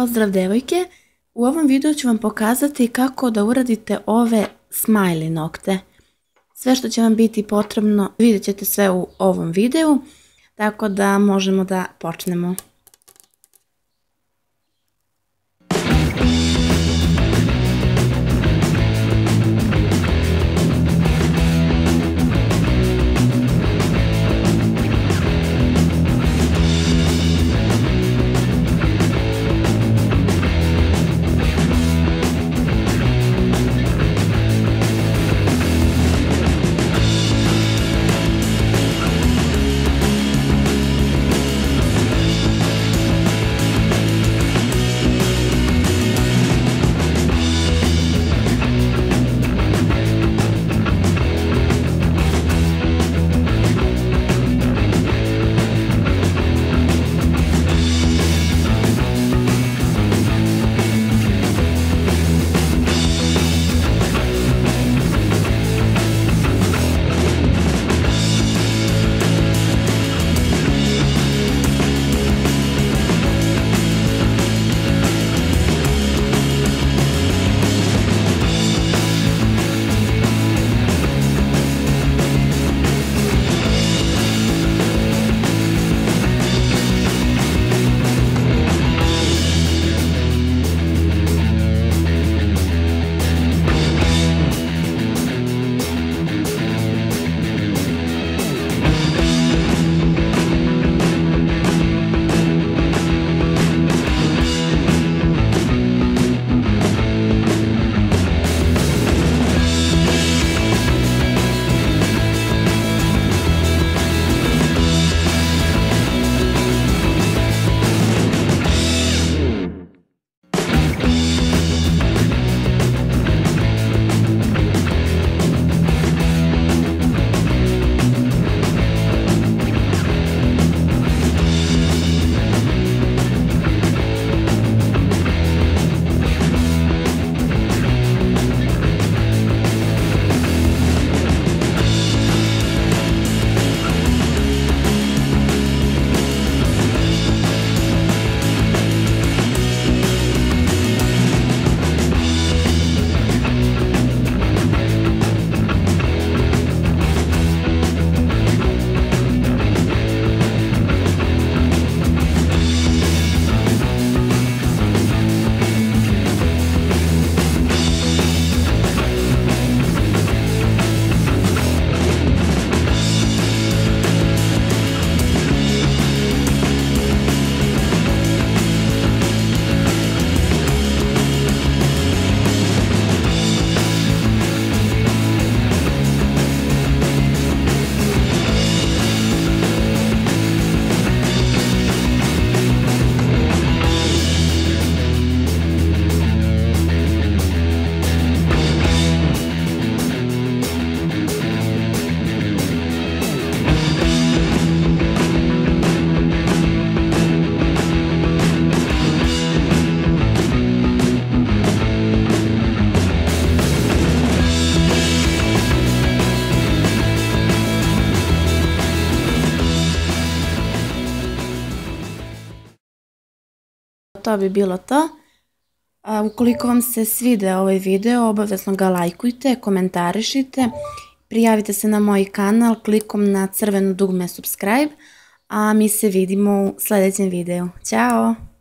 Pozdrav devojke, u ovom videu ću vam pokazati kako da uradite ove smiley nokte. Sve što će vam biti potrebno vidjet ćete sve u ovom videu, tako da možemo da počnemo. To bi bilo to. Ukoliko vam se svidio ovaj video, obavezno ga lajkujte, komentarišite, prijavite se na moj kanal klikom na crveno dugme subscribe, a mi se vidimo u sljedećem videu. Ćao!